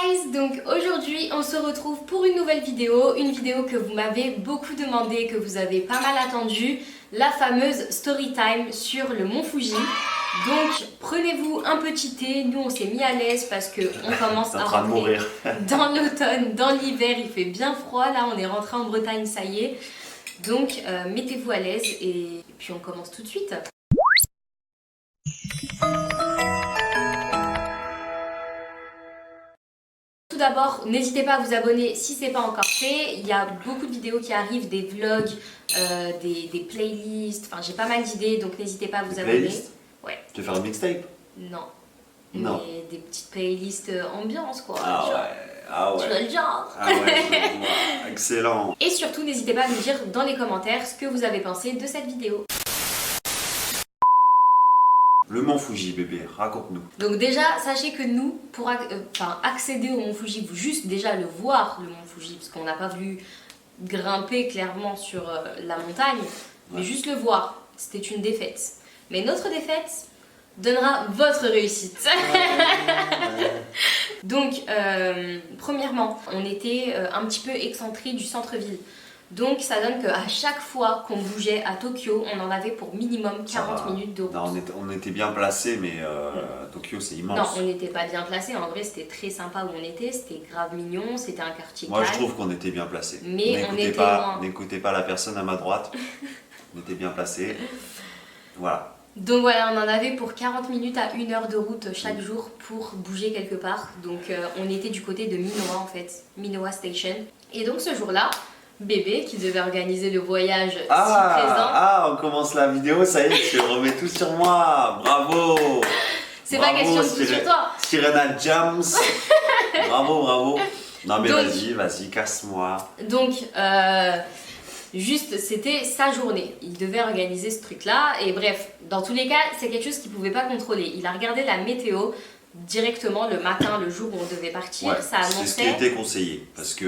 guys, donc aujourd'hui on se retrouve pour une nouvelle vidéo, que vous m'avez beaucoup demandé, que vous avez pas mal attendu, la fameuse story time sur le mont Fuji. Donc prenez-vous un petit thé, nous on s'est mis à l'aise parce que on commence à rentrer dans l'automne, dans l'hiver, il fait bien froid, là on est rentré en Bretagne, ça y est. Donc mettez-vous à l'aise et puis on commence tout de suite. Tout d'abord, n'hésitez pas à vous abonner si ce n'est pas encore fait. Il y a beaucoup de vidéos qui arrivent, des vlogs, des playlists. Enfin, j'ai pas mal d'idées, donc n'hésitez pas à vous abonner. Ouais. Tu veux faire un mixtape? Non. Non. Mais des petites playlists ambiance, quoi. Ah genre. ouais. Ah ouais. Tu vois le genre. Ah ouais, excellent. Et surtout, n'hésitez pas à nous dire dans les commentaires ce que vous avez pensé de cette vidéo. Le mont Fuji, bébé, raconte-nous. Donc déjà, sachez que nous, pour accéder au mont Fuji, juste déjà le voir, le mont Fuji, parce qu'on n'a pas voulu grimper clairement sur la montagne, mais juste le voir, c'était une défaite. Mais notre défaite donnera votre réussite. Donc, premièrement, on était un petit peu excentré du centre-ville. Donc ça donne qu'à chaque fois qu'on bougeait à Tokyo, on en avait pour minimum 40 minutes de route. Non, on était bien placés, mais Tokyo c'est immense. Non, on n'était pas bien placés. En vrai, c'était très sympa où on était. C'était grave mignon. C'était un quartier calme. Moi, je trouve qu'on était bien placés. Mais on était loin. N'écoutez pas la personne à ma droite. On était bien placés. Voilà. Donc voilà, on en avait pour 40 minutes à 1 heure de route chaque jour pour bouger quelque part. Donc on était du côté de Minowa en fait. Minowa Station. Et donc ce jour-là, bébé qui devait organiser le voyage si présent. Ah, on commence la vidéo, ça y est, tu remets tout sur moi. Bravo. C'est pas question de tout sur toi. Sirena Jams. Bravo. Non mais vas-y, casse-moi. Donc, juste, c'était sa journée. Il devait organiser ce truc-là. Et bref, dans tous les cas, c'est quelque chose qu'il pouvait pas contrôler. Il a regardé la météo directement le matin, le jour où on devait partir. Ouais, ça annonçait... c'est ce qui était conseillé. Parce que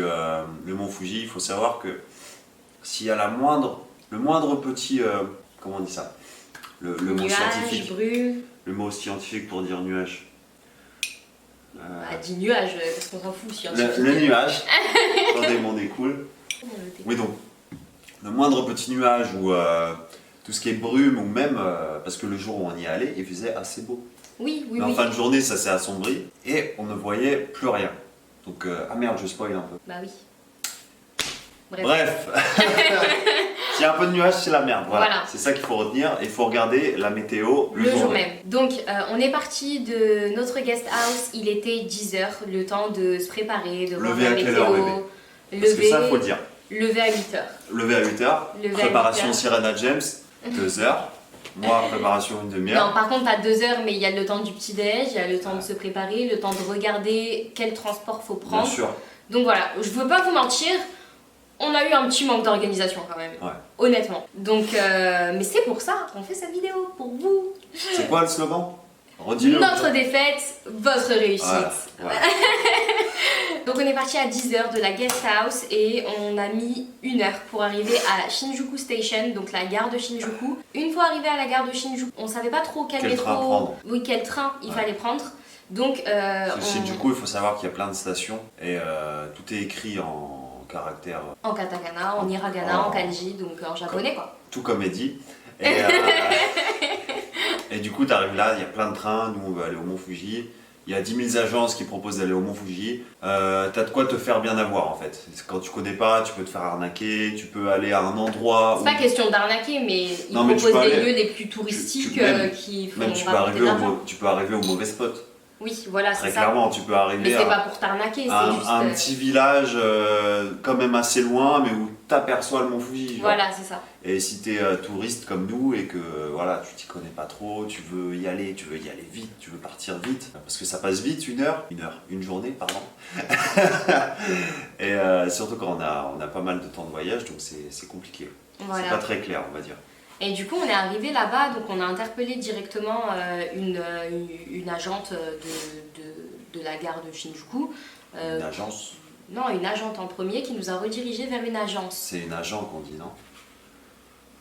le mont Fuji, il faut savoir que s'il y a le moindre petit... comment on dit ça? Le mot nuage, scientifique. brume. Le mot scientifique pour dire nuage. Dis nuage, parce qu'on s'en fout scientifique. Le nuage. Attendez, mon nez coule. Oui, donc, le moindre petit nuage ou tout ce qui est brume ou même... parce que le jour où on y allait, il faisait assez beau. Oui. Mais en fin de journée, ça s'est assombri et on ne voyait plus rien. Donc, ah merde, je spoil un peu. Bah oui. Bref. S'il y a un peu de nuages, c'est la merde. Voilà. C'est ça qu'il faut retenir. Et il faut regarder la météo le jour même. Donc, on est parti de notre guest house. Il était 10h, le temps de se préparer, de voir la météo. Lever à quelle heure, bébé? Parce que ça, il faut le dire. Lever à 8h. Lever à 8h. Préparation Sirena James, 2h. Moi, préparation une demi-heure. Non, par contre, pas 2 heures, mais il y a le temps du petit-déj, il y a le temps de se préparer, le temps de regarder quel transport faut prendre. Bien sûr. Donc voilà, je veux pas vous mentir, on a eu un petit manque d'organisation quand même. Ouais. Honnêtement. Donc, mais c'est pour ça qu'on fait cette vidéo, pour vous. C'est quoi le slogan? Redis-le. Notre défaite, votre réussite. Voilà. Donc on est parti à 10h de la guest house et on a mis 1 heure pour arriver à Shinjuku Station, donc la gare de Shinjuku. Une fois arrivé à la gare de Shinjuku, on savait pas trop quel métro, train prendre. Oui, quel train il fallait prendre. Donc Shinjuku, il faut savoir qu'il y a plein de stations et tout est écrit en caractère... En katakana, en hiragana, en kanji, donc en japonais quoi. Tout comme Eddie. Et du coup, tu arrives là, il y a plein de trains, nous on veut aller au mont Fuji. Il y a 10 000 agences qui proposent d'aller au mont Fuji. T'as de quoi te faire bien avoir en fait. Quand tu connais pas, tu peux te faire arnaquer, tu peux aller à un endroit. C'est pas question d'arnaquer, mais ils proposent les lieux les plus touristiques qui font même tu peux arriver au mauvais spot. Oui, voilà, c'est ça. Très clairement, tu peux arriver mais c'est pas pour t'arnaquer, c'est juste... un petit village quand même assez loin, mais où t'aperçois le mont Fuji. Genre. Voilà, c'est ça. Et si t'es touriste comme nous et que voilà, tu t'y connais pas trop, tu veux y aller vite, tu veux partir vite, parce que ça passe vite, une journée, pardon. Et surtout quand on a pas mal de temps de voyage, donc c'est compliqué. Voilà. C'est pas très clair, on va dire. Et du coup, on est arrivé là-bas, donc on a interpellé directement une agente de la gare de Shinjuku. Une agence? Non, une agente en premier qui nous a redirigé vers une agence. C'est une agent qu'on dit, non?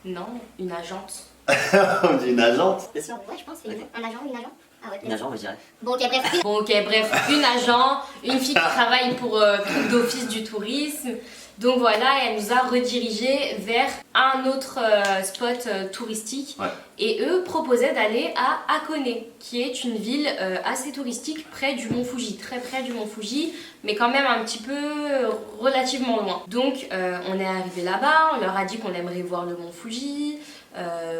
Non, une agente. On dit une agente? Ouais, je pense, c'est un agent, une agent. Ah ouais, Une agent, je dirais. Bon, ok, bref. Bon, ok, bref, une agent, une fille qui travaille pour d'office du tourisme. Donc voilà, elle nous a redirigés vers un autre spot touristique. Ouais. Et eux proposaient d'aller à Hakone, qui est une ville assez touristique près du mont Fuji, très près du mont Fuji, mais quand même un petit peu relativement loin. Donc on est arrivé là-bas, on leur a dit qu'on aimerait voir le mont Fuji,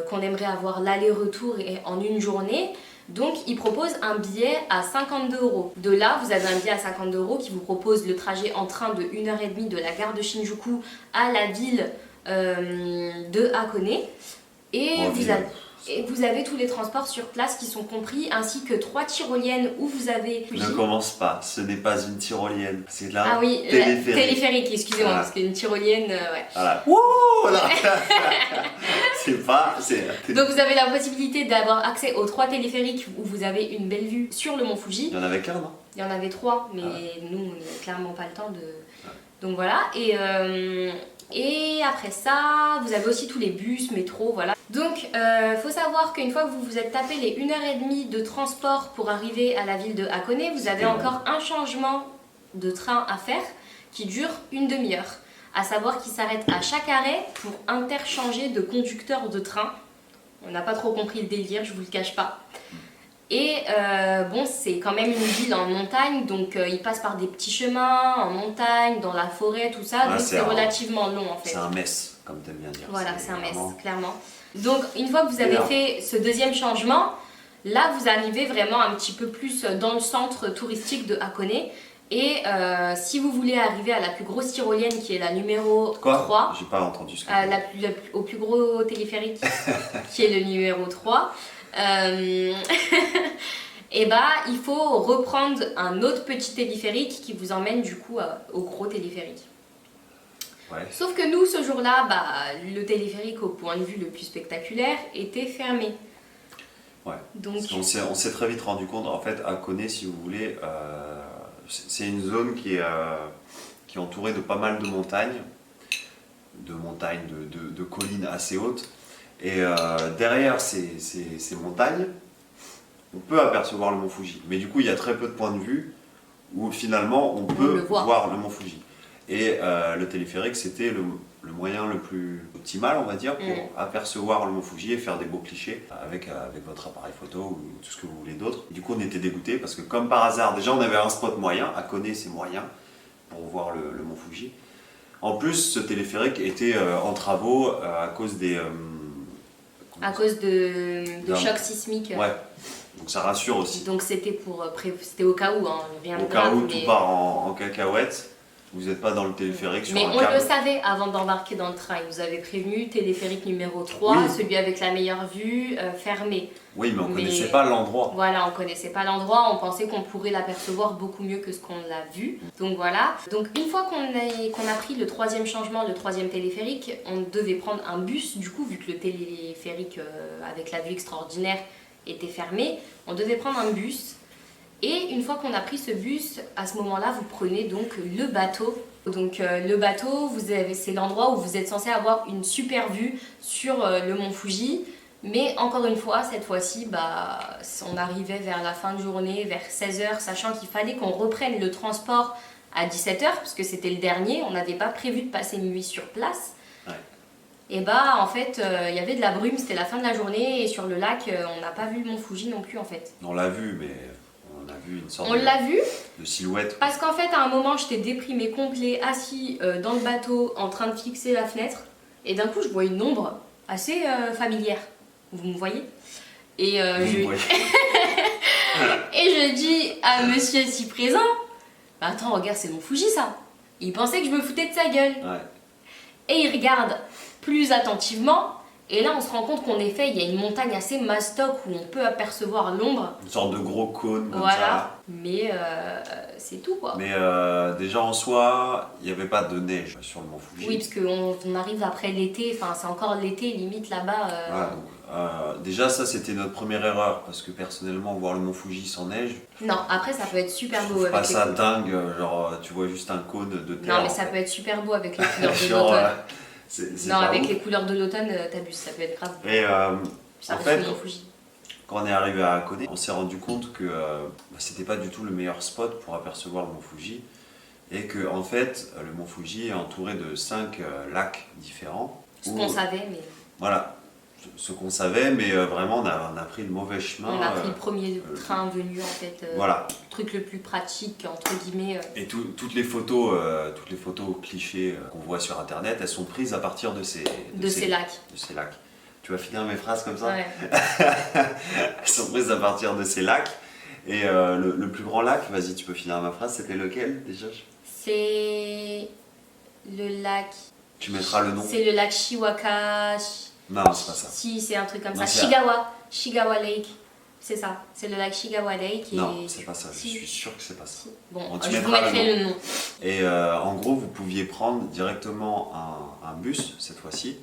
qu'on aimerait avoir l'aller-retour en une journée. Donc, ils proposent un billet à 52 €. De là, vous avez un billet à 52 € qui vous propose le trajet en train de 1h30 de la gare de Shinjuku à la ville de Hakone. Et vous avez tous les transports sur place qui sont compris, ainsi que 3 tyroliennes où vous avez... Ne commence pas, ce n'est pas une tyrolienne, c'est là. Ah oui, téléphérique, excusez-moi, Ah. parce qu'une tyrolienne, ouais. Voilà. Wouh là. C'est pas. Donc vous avez la possibilité d'avoir accès aux 3 téléphériques où vous avez une belle vue sur le mont Fuji. Il y en avait qu'un, non? Il y en avait 3, mais nous, on n'a clairement pas le temps de... Donc voilà, et après ça, vous avez aussi tous les bus, métro, voilà. Donc, faut savoir qu'une fois que vous vous êtes tapé les 1h30 de transport pour arriver à la ville de Hakone, vous avez encore un changement de train à faire qui dure une demi-heure. À savoir qu'il s'arrête à chaque arrêt pour interchanger de conducteur de train. On n'a pas trop compris le délire, je vous le cache pas. Et bon, c'est quand même une ville en montagne, donc il passe par des petits chemins en montagne, dans la forêt, tout ça, donc c'est relativement long en fait. C'est un mess, comme tu aimes bien dire. Voilà, c'est un mess, vraiment... clairement. Donc une fois que vous avez fait ce deuxième changement, là vous arrivez vraiment un petit peu plus dans le centre touristique de Hakone. Et si vous voulez arriver à la plus grosse tyrolienne qui est la numéro 3, j'ai pas entendu ce que au plus gros téléphérique qui est le numéro 3, et bah il faut reprendre un autre petit téléphérique qui vous emmène du coup au gros téléphérique. Ouais. Sauf que nous ce jour-là, bah, le téléphérique au point de vue le plus spectaculaire était fermé. Ouais. Donc on s'est très vite rendu compte, en fait, Hakone, si vous voulez, c'est une zone qui est entourée de pas mal de montagnes, de collines assez hautes. Et derrière ces montagnes, on peut apercevoir le mont Fuji. Mais du coup, il y a très peu de points de vue où finalement on peut voir le mont Fuji. Et le téléphérique, c'était le moyen le plus optimal, on va dire, pour apercevoir le mont Fuji et faire des beaux clichés avec votre appareil photo ou tout ce que vous voulez d'autre. Du coup, on était dégoûtés parce que comme par hasard, déjà on avait un spot moyen, Hakone c'est moyen, pour voir le mont Fuji. En plus, ce téléphérique était en travaux à cause des... à cause de chocs sismiques. Ouais, donc ça rassure aussi. Donc c'était au cas où, hein, rien de Au grave. cas où tout part en cacahuète, vous n'êtes pas dans le téléphérique sur mais un on câble. le savait avant d'embarquer dans le train. Ils nous avaient prévenu, téléphérique numéro 3, celui avec la meilleure vue, fermé. Oui, mais on ne connaissait pas l'endroit. Voilà, on ne connaissait pas l'endroit, on pensait qu'on pourrait l'apercevoir beaucoup mieux que ce qu'on l'a vu. Donc voilà. Donc une fois qu'on a pris le 3e changement, le 3e téléphérique, on devait prendre un bus. Du coup, vu que le téléphérique avec la vue extraordinaire était fermé, on devait prendre un bus. Et une fois qu'on a pris ce bus, à ce moment-là, vous prenez donc le bateau. Donc le bateau, c'est l'endroit où vous êtes censé avoir une super vue sur le mont Fuji. Mais encore une fois, cette fois-ci, bah, on arrivait vers la fin de journée, vers 16h, sachant qu'il fallait qu'on reprenne le transport à 17h, parce que c'était le dernier, on n'avait pas prévu de passer une nuit sur place. Ouais. Et bah en fait, il y avait de la brume, c'était la fin de la journée, et sur le lac, on n'a pas vu le mont Fuji non plus en fait. On l'a vu, mais on a vu une sorte de silhouette. Parce qu'en fait, à un moment, j'étais déprimée complet, assis dans le bateau, en train de fixer la fenêtre, et d'un coup, je vois une ombre assez familière. Vous me voyez? Et, et je dis à monsieur si présent, bah attends, regarde, c'est mon Fuji ça. Il pensait que je me foutais de sa gueule. Ouais. Et il regarde plus attentivement, et là on se rend compte qu'en effet, il y a une montagne assez mastoc où on peut apercevoir l'ombre. Une sorte de gros cône comme voilà. ça. Mais c'est tout quoi. Mais déjà en soi, il n'y avait pas de neige sur le mont Fuji. Oui, parce qu'on arrive après l'été, enfin c'est encore l'été limite là-bas. Voilà, donc, déjà ça c'était notre première erreur, parce que personnellement voir le mont Fuji sans neige, Non, après ça peut être super beau avec pas les ça couleurs. dingue, genre tu vois juste un cône de terre. Non mais ça peut être super beau avec les couleurs de Genre, l'automne. c'est Non, pas avec ouf. les couleurs de l'automne, t'abuses, ça peut être grave. Et Ça en reste fait, le mont Fuji. Quand on est arrivé à Hakone, on s'est rendu compte que c'était pas du tout le meilleur spot pour apercevoir le mont Fuji. Et que en fait, le mont Fuji est entouré de 5 lacs différents. Ce qu'on savait, mais... Voilà, ce qu'on savait, mais vraiment on a pris le mauvais chemin. On a pris le premier train venu en fait. Voilà. Le truc le plus pratique, entre guillemets. Et toutes les photos clichés qu'on voit sur internet, elles sont prises à partir de ces lacs. De ces lacs. Tu vas finir mes phrases comme ça? Ouais. Elles sont prises à partir de ces lacs. Et le plus grand lac, vas-y, tu peux finir ma phrase, c'était lequel déjà? C'est le lac. Tu mettras le nom. C'est le lac Shiwaka. Non, c'est pas ça. Si, c'est un truc comme Non, ça. Shigawa Lake. C'est ça. C'est le lac Shigawa Lake. Non, c'est pas ça. Si. Je suis sûr que c'est pas ça. Bon, je vous mettrai le nom. Et en gros, vous pouviez prendre directement un bus cette fois-ci.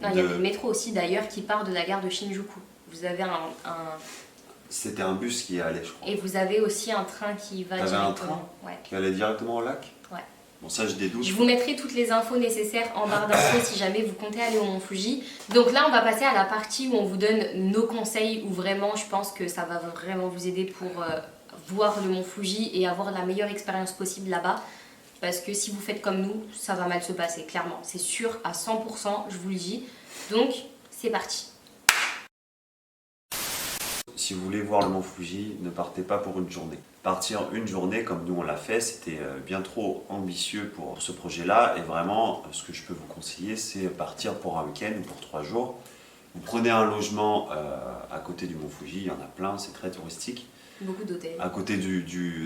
Non, il y avait le métro aussi d'ailleurs qui part de la gare de Shinjuku. Vous avez C'était un bus qui allait, je crois. Et vous avez aussi un train qui va directement. T'avais un train ouais. Qui allait directement au lac? Ouais. Bon, ça, je dédoute. Je vous mettrai toutes les infos nécessaires en barre d'infos si jamais vous comptez aller au Mont Fuji. Donc là, on va passer à la partie où on vous donne nos conseils, où vraiment, je pense que ça va vraiment vous aider pour voir le Mont Fuji et avoir la meilleure expérience possible là-bas. Parce que si vous faites comme nous, ça va mal se passer, clairement. C'est sûr à 100%, je vous le dis. Donc, c'est parti. Si vous voulez voir le mont Fuji, ne partez pas pour une journée. Partir une journée comme nous on l'a fait, c'était bien trop ambitieux pour ce projet-là. Et vraiment, ce que je peux vous conseiller, c'est partir pour un week-end ou pour 3 jours. Vous prenez un logement à côté du mont Fuji, il y en a plein, c'est très touristique. Beaucoup d'hôtels. À côté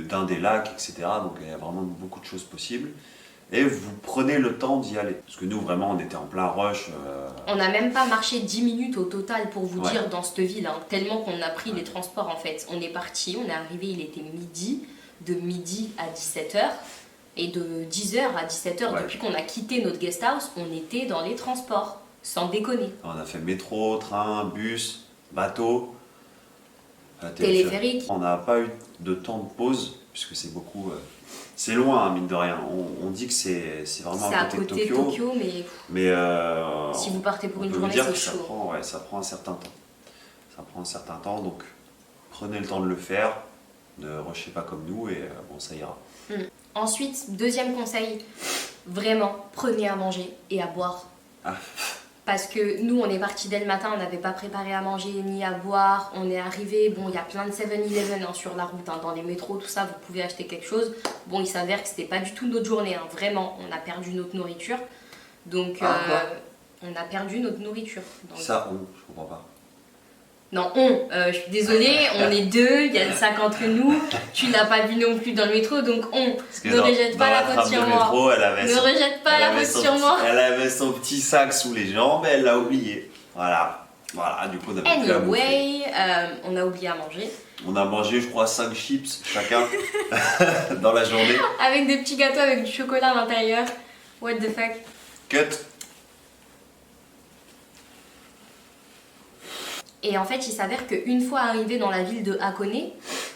d'un des lacs, etc. Donc il y a vraiment beaucoup de choses possibles. Et vous prenez le temps d'y aller. Parce que nous, vraiment, on était en plein rush. On n'a même pas marché 10 minutes au total, pour vous Ouais. dire, dans cette ville. Hein, tellement qu'on a pris les transports, en fait. On est parti, on est arrivé, il était midi. De midi à 17h. Et de 10h à 17h, Ouais. depuis qu'on a quitté notre guest house, on était dans les transports. Sans déconner. On a fait métro, train, bus, bateau. Téléphérique. On n'a pas eu de temps de pause, puisque c'est beaucoup... c'est loin, hein, mine de rien. On dit que c'est vraiment C'est à côté de Tokyo. Mais si vous partez pour on une peut vous journée, dire c'est que ça chaud. prend un certain temps. Ça prend un certain temps, donc prenez le temps de le faire. Ne rushez pas comme nous et bon, ça ira. Ensuite, deuxième conseil, vraiment, prenez à manger et à boire. Ah. Parce que nous, on est parti dès le matin, on n'avait pas préparé à manger ni à boire. On est arrivé, bon, il y a plein de 7-Eleven sur la route, hein, dans les métros, tout ça, vous pouvez acheter quelque chose. Bon, il s'avère que c'était pas du tout notre journée, hein, vraiment, on a perdu notre nourriture. Donc, on a perdu notre nourriture. Ça, je comprends pas. Non, je suis désolée, on est deux, il y a le sac entre nous, tu l'as pas vu non plus dans le métro, donc ne rejette pas la faute sur moi. Métro, Ne rejette pas la faute sur moi. Elle avait son petit sac sous les jambes, elle l'a oublié. Voilà, du coup on avait plus à bouffer. Anyway, on a oublié à manger. On a mangé, je crois, 5 chips chacun dans la journée. Avec des petits gâteaux avec du chocolat à l'intérieur. What the fuck. Cut. Et en fait, il s'avère qu'une fois arrivé dans la ville de Hakone,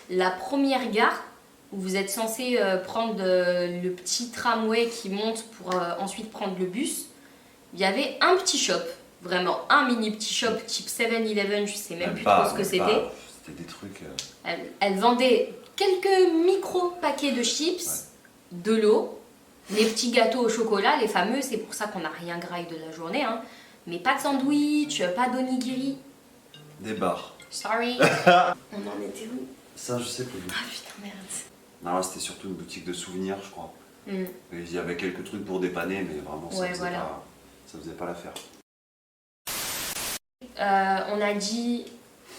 la première gare où vous êtes censé prendre le petit tramway qui monte pour ensuite prendre le bus, il y avait un petit shop, vraiment un mini petit shop type 7-Eleven, je sais même plus trop ce que c'était. C'était des trucs... Elle vendait quelques micro paquets de chips, de l'eau, les petits gâteaux au chocolat, les fameux, c'est pour ça qu'on n'a rien graille de la journée, hein. Mais pas de sandwich, pas d'onigiri. Des bars. Sorry. On en était où? Ça, je sais plus. Ah putain, merde. Non, c'était surtout une boutique de souvenirs, je crois. Mm. Et il y avait quelques trucs pour dépanner, mais vraiment, ça faisait pas l'affaire. On a dit,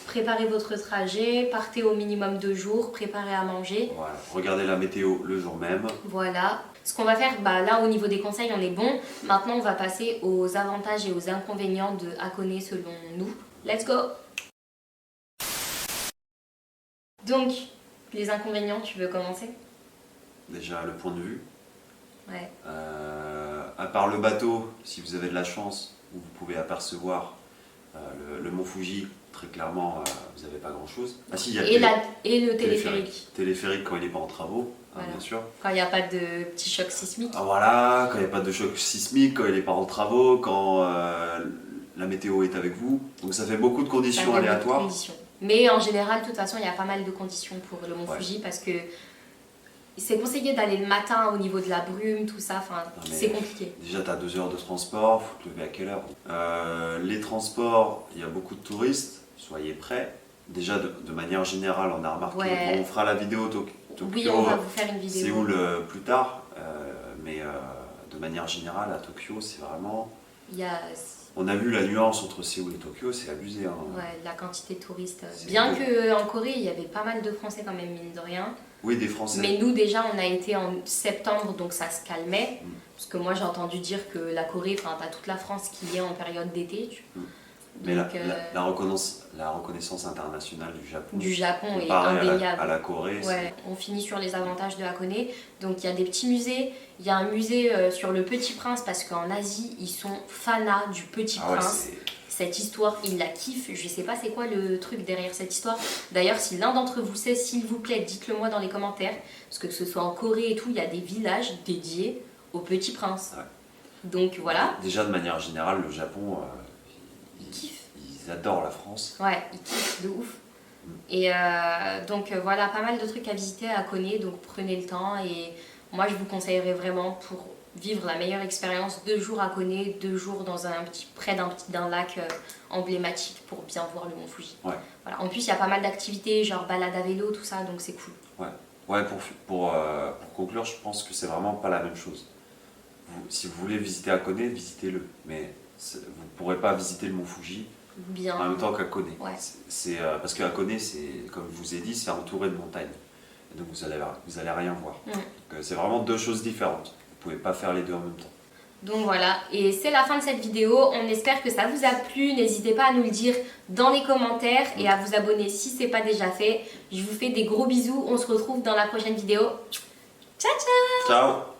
préparez votre trajet, partez au minimum 2 jours, préparez à manger. Voilà. Regardez la météo le jour même. Voilà. Ce qu'on va faire, là au niveau des conseils, on est bon. Maintenant, on va passer aux avantages et aux inconvénients de Hakone selon nous. Let's go! Donc, les inconvénients, tu veux commencer? Déjà, le point de vue. Ouais. À part le bateau, si vous avez de la chance, où vous pouvez apercevoir le mont Fuji, très clairement, vous n'avez pas grand-chose. Ah si, il y a et le téléphérique. Téléphérique quand il n'est pas en travaux, Voilà. bien sûr. Quand il n'y a pas de petit choc sismique. Ah voilà, quand il n'y a pas de choc sismique, quand il n'est pas en travaux, quand la météo est avec vous. Donc ça fait beaucoup de conditions Ça fait beaucoup de aléatoires. conditions. Mais en général, de toute façon, il y a pas mal de conditions pour le mont Fuji parce que c'est conseillé d'aller le matin au niveau de la brume, tout ça, enfin, c'est compliqué. Déjà, tu as 2 heures de transport, faut te lever à quelle heure? Les transports, il y a beaucoup de touristes, soyez prêts. Déjà, de manière générale, on a remarqué, bon, on fera la vidéo Tokyo, oui, on va vous faire une vidéo. Séoul plus tard, mais de manière générale, à Tokyo, c'est vraiment... On a vu la nuance entre Séoul et Tokyo, c'est abusé. Hein. Ouais, la quantité de touristes. Bien qu'en Corée, il y avait pas mal de Français quand même, mine de rien. Oui, des Français. Mais nous, déjà, on a été en septembre, donc ça se calmait. Parce que moi, j'ai entendu dire que la Corée, enfin, t'as toute la France qui est en période d'été. Mais donc, la reconnaissance internationale du Japon est indéniable. À la Corée. Ouais, on finit sur les avantages de Hakone. Donc il y a des petits musées. Il y a un musée sur le Petit Prince parce qu'en Asie, ils sont fanas du Petit Prince. Cette histoire, ils la kiffent. Je sais pas c'est quoi le truc derrière cette histoire. D'ailleurs, si l'un d'entre vous sait, s'il vous plaît, dites-le moi dans les commentaires. Parce que ce soit en Corée et tout, il y a des villages dédiés au Petit Prince. Ouais. Donc voilà. Déjà, de manière générale, le Japon... Ils adorent la France. Ouais, ils kiffent de ouf. Et donc voilà, pas mal de trucs à visiter à Hakone, donc prenez le temps. Et moi, je vous conseillerais vraiment pour vivre la meilleure expérience, 2 jours à Hakone, 2 jours dans près d'un lac emblématique pour bien voir le mont Fuji. Ouais. Voilà. En plus, il y a pas mal d'activités, genre balade à vélo, tout ça, donc c'est cool. Ouais, pour conclure, je pense que c'est vraiment pas la même chose. Si vous voulez visiter Hakone, visitez-le. Mais vous ne pourrez pas visiter le mont Fuji en même temps qu'Hakone. Ouais. Parce que Hakone, comme je vous ai dit, c'est entouré de montagnes. Et donc vous allez rien voir. Donc c'est vraiment 2 choses différentes. Vous ne pouvez pas faire les 2 en même temps. Donc voilà, et c'est la fin de cette vidéo. On espère que ça vous a plu. N'hésitez pas à nous le dire dans les commentaires et à vous abonner si ce n'est pas déjà fait. Je vous fais des gros bisous. On se retrouve dans la prochaine vidéo. Ciao, ciao! Ciao!